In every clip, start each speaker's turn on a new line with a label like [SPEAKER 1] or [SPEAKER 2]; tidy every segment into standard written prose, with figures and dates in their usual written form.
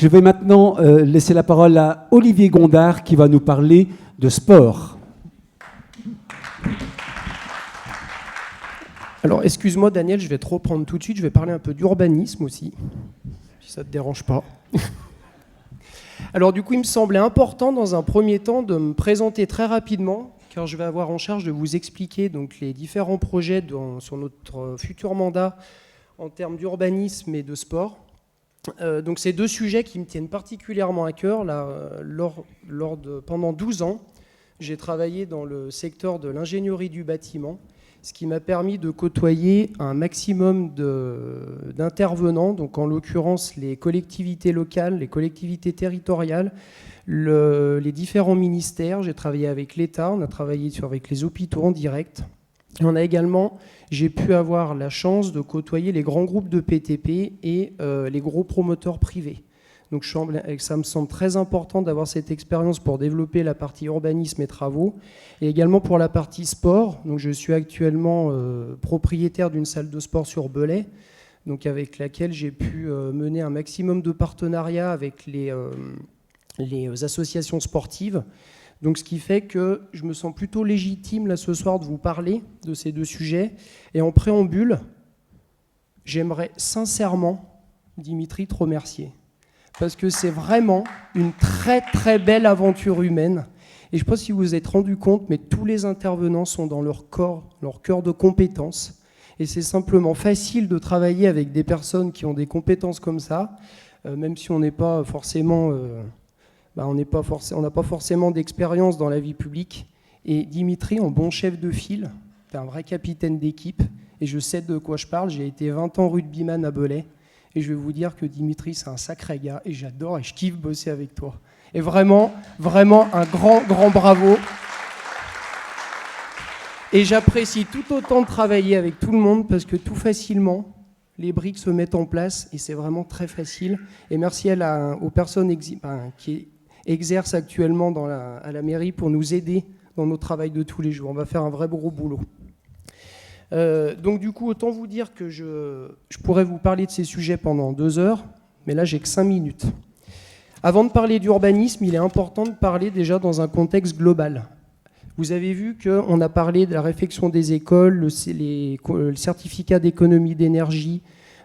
[SPEAKER 1] Je vais maintenant laisser la parole à Olivier Gondard qui va nous parler de sport.
[SPEAKER 2] Alors, excuse-moi Daniel, je vais te reprendre tout de suite, je vais parler un peu d'urbanisme aussi, si ça ne te dérange pas. Alors du coup, il me semblait important dans un premier temps de me présenter très rapidement, car je vais avoir en charge de vous expliquer donc, les différents projets sur notre futur mandat en termes d'urbanisme et de sport. Donc c'est deux sujets qui me tiennent particulièrement à cœur. Là, pendant 12 ans, j'ai travaillé dans le secteur de l'ingénierie du bâtiment, ce qui m'a permis de côtoyer un maximum d'intervenants, donc en l'occurrence les collectivités locales, les collectivités territoriales, les différents ministères. J'ai travaillé avec l'État, on a travaillé avec les hôpitaux en direct. J'ai pu avoir la chance de côtoyer les grands groupes de PTP et les gros promoteurs privés. Donc ça me semble très important d'avoir cette expérience pour développer la partie urbanisme et travaux, et également pour la partie sport. Donc je suis actuellement propriétaire d'une salle de sport sur Belay, donc avec laquelle j'ai pu mener un maximum de partenariats avec les associations sportives. Donc ce qui fait que je me sens plutôt légitime là ce soir de vous parler de ces deux sujets. Et en préambule, j'aimerais sincèrement, Dimitri, te remercier. Parce que c'est vraiment une très très belle aventure humaine. Et je ne sais pas si vous vous êtes rendu compte, mais tous les intervenants sont dans leur cœur de compétences. Et c'est simplement facile de travailler avec des personnes qui ont des compétences comme ça, même si on n'est pas forcément, on n'a pas forcément d'expérience dans la vie publique. Et Dimitri, en bon chef de file, t'es un vrai capitaine d'équipe. Et je sais de quoi je parle. J'ai été 20 ans rugbyman à Belay. Et je vais vous dire que Dimitri, c'est un sacré gars, et j'adore et je kiffe bosser avec toi. Et vraiment, vraiment un grand, grand bravo. Et j'apprécie tout autant de travailler avec tout le monde, parce que tout facilement, les briques se mettent en place, et c'est vraiment très facile. Et merci aux personnes qui exercent actuellement à la mairie pour nous aider dans notre travail de tous les jours. On va faire un vrai gros boulot. Donc du coup, autant vous dire que je pourrais vous parler de ces sujets pendant 2 heures, mais là j'ai que 5 minutes. Avant de parler d'urbanisme, il est important de parler déjà dans un contexte global. Vous avez vu qu'on a parlé de la réfection des écoles, le certificat d'économie d'énergie,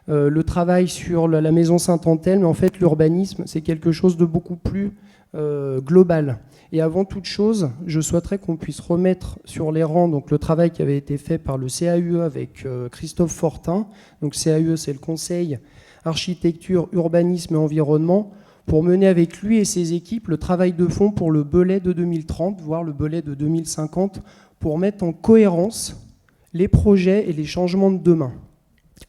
[SPEAKER 2] le travail sur la maison Saint-Antel, mais en fait l'urbanisme c'est quelque chose de beaucoup plus global. Et avant toute chose, je souhaiterais qu'on puisse remettre sur les rangs donc, le travail qui avait été fait par le CAUE avec Christophe Fortin. Donc CAUE, c'est le Conseil Architecture, Urbanisme et Environnement, pour mener avec lui et ses équipes le travail de fond pour le Belay de 2030, voire le Belay de 2050, pour mettre en cohérence les projets et les changements de demain.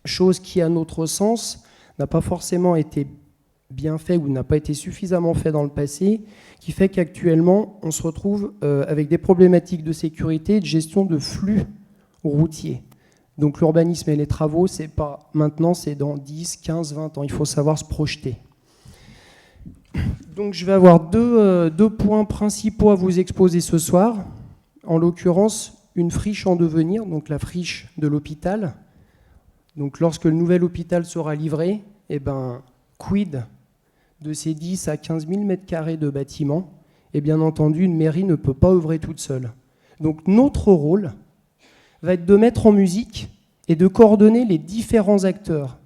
[SPEAKER 2] Chose qui, à notre sens, n'a pas forcément été bien fait ou n'a pas été suffisamment fait dans le passé, qui fait qu'actuellement, on se retrouve avec des problématiques de sécurité et de gestion de flux routiers. Donc l'urbanisme et les travaux, c'est pas maintenant, c'est dans 10, 15, 20 ans. Il faut savoir se projeter. Donc je vais avoir deux points principaux à vous exposer ce soir. En l'occurrence, une friche en devenir, donc la friche de l'hôpital. Donc lorsque le nouvel hôpital sera livré, quid de ces 10 à 15 000 m² de bâtiments, et bien entendu, une mairie ne peut pas œuvrer toute seule. Donc notre rôle va être de mettre en musique et de coordonner les différents acteurs,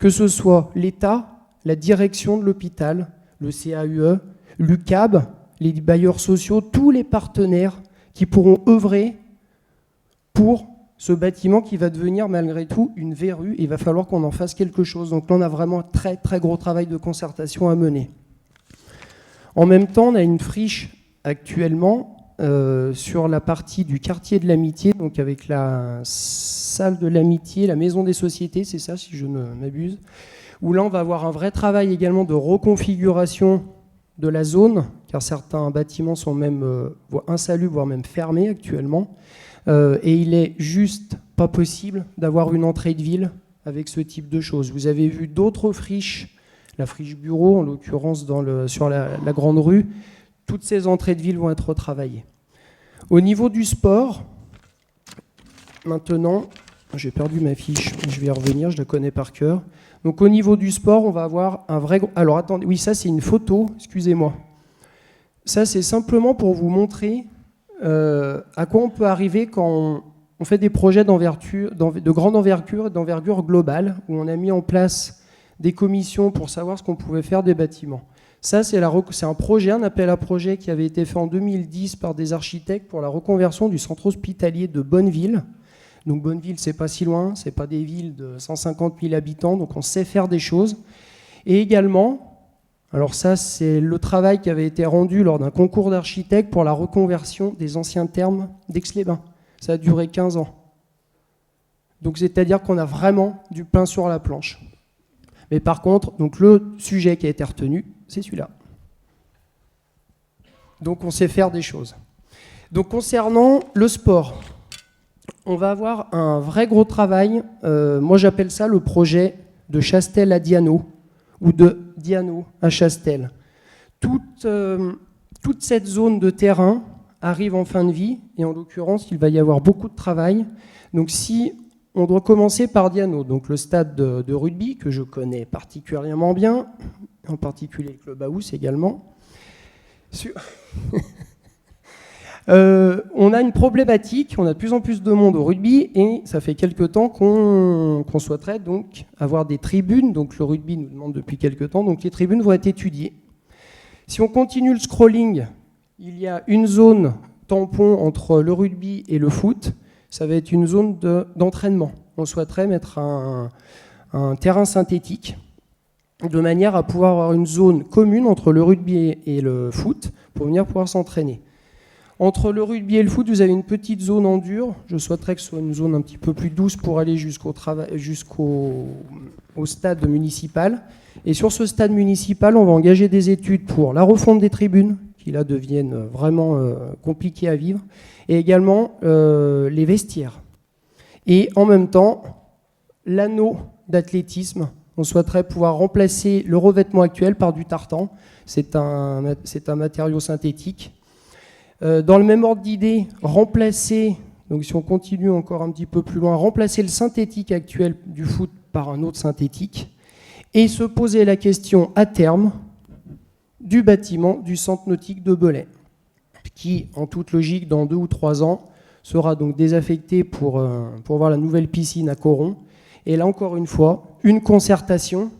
[SPEAKER 2] que ce soit l'État, la direction de l'hôpital, le CAUE, l'UCAB, les bailleurs sociaux, tous les partenaires qui pourront œuvrer pour ce bâtiment qui va devenir malgré tout une verrue, et il va falloir qu'on en fasse quelque chose. Donc là, on a vraiment un très très gros travail de concertation à mener. En même temps, on a une friche actuellement sur la partie du quartier de l'Amitié, donc avec la salle de l'Amitié, la maison des sociétés, c'est ça si je ne m'abuse, où là on va avoir un vrai travail également de reconfiguration de la zone, car certains bâtiments sont même insalubres, voire même fermés actuellement. Et il est juste pas possible d'avoir une entrée de ville avec ce type de choses. Vous avez vu d'autres friches, la friche bureau en l'occurrence sur la grande rue, toutes ces entrées de ville vont être retravaillées. Au niveau du sport, maintenant, j'ai perdu ma fiche, je vais y revenir, je la connais par cœur. Donc au niveau du sport, on va avoir un vrai... Alors attendez, oui, ça c'est une photo, excusez-moi. Ça c'est simplement pour vous montrer à quoi on peut arriver quand on fait des projets de grande envergure et d'envergure globale, où on a mis en place des commissions pour savoir ce qu'on pouvait faire des bâtiments. Ça, c'est un projet, un appel à projet qui avait été fait en 2010 par des architectes pour la reconversion du centre hospitalier de Bonneville. Donc Bonneville, c'est pas si loin, c'est pas des villes de 150 000 habitants, donc on sait faire des choses. Et également, alors ça, c'est le travail qui avait été rendu lors d'un concours d'architectes pour la reconversion des anciens thermes d'Aix-les-Bains. Ça a duré 15 ans. Donc c'est-à-dire qu'on a vraiment du pain sur la planche. Mais par contre, donc le sujet qui a été retenu, c'est celui-là. Donc on sait faire des choses. Donc concernant le sport, on va avoir un vrai gros travail. Moi j'appelle ça le projet de Chastel à Diano, ou de Diano à Chastel. Toute cette zone de terrain arrive en fin de vie, et en l'occurrence, il va y avoir beaucoup de travail. Donc si on doit commencer par Diano, donc le stade de rugby, que je connais particulièrement bien, en particulier le Club House également. On a une problématique, on a de plus en plus de monde au rugby, et ça fait quelques temps qu'on souhaiterait donc avoir des tribunes. Donc le rugby nous demande depuis quelques temps, donc les tribunes vont être étudiées. Si on continue le scrolling, il y a une zone tampon entre le rugby et le foot. Ça va être une zone d'entraînement. On souhaiterait mettre un terrain synthétique de manière à pouvoir avoir une zone commune entre le rugby et le foot pour venir pouvoir s'entraîner. Entre le rugby et le foot, vous avez une petite zone en dur. Je souhaiterais que ce soit une zone un petit peu plus douce pour aller jusqu'au stade municipal. Et sur ce stade municipal, on va engager des études pour la refonte des tribunes, qui là deviennent vraiment compliquées à vivre, et également les vestiaires. Et en même temps, l'anneau d'athlétisme, on souhaiterait pouvoir remplacer le revêtement actuel par du tartan. C'est un matériau synthétique. Dans le même ordre d'idée, remplacer, donc si on continue encore un petit peu plus loin, remplacer le synthétique actuel du foot par un autre synthétique, et se poser la question à terme du bâtiment du centre nautique de Belay, qui, en toute logique, dans 2 ou 3 ans, sera donc désaffecté pour voir la nouvelle piscine à Coron. Et là, encore une fois, une concertation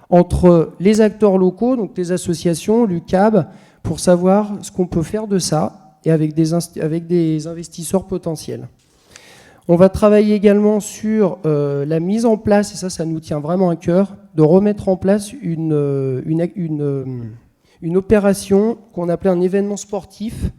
[SPEAKER 2] entre les acteurs locaux, donc les associations, l'UCAB, pour savoir ce qu'on peut faire de ça, et avec des investisseurs potentiels. On va travailler également sur la mise en place, et ça nous tient vraiment à cœur, de remettre en place une opération qu'on appelait un événement sportif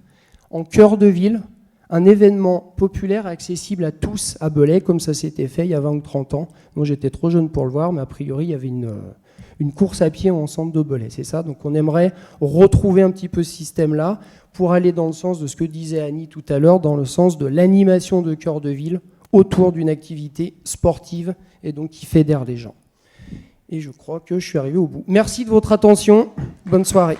[SPEAKER 2] en cœur de ville, un événement populaire accessible à tous à Belay, comme ça s'était fait il y a 20 ou 30 ans. Moi j'étais trop jeune pour le voir, mais a priori il y avait une course à pied en centre de Belay, c'est ça. Donc on aimerait retrouver un petit peu ce système-là pour aller dans le sens de ce que disait Annie tout à l'heure, dans le sens de l'animation de cœur de ville autour d'une activité sportive et donc qui fédère les gens. Et je crois que je suis arrivé au bout. Merci de votre attention. Bonne soirée.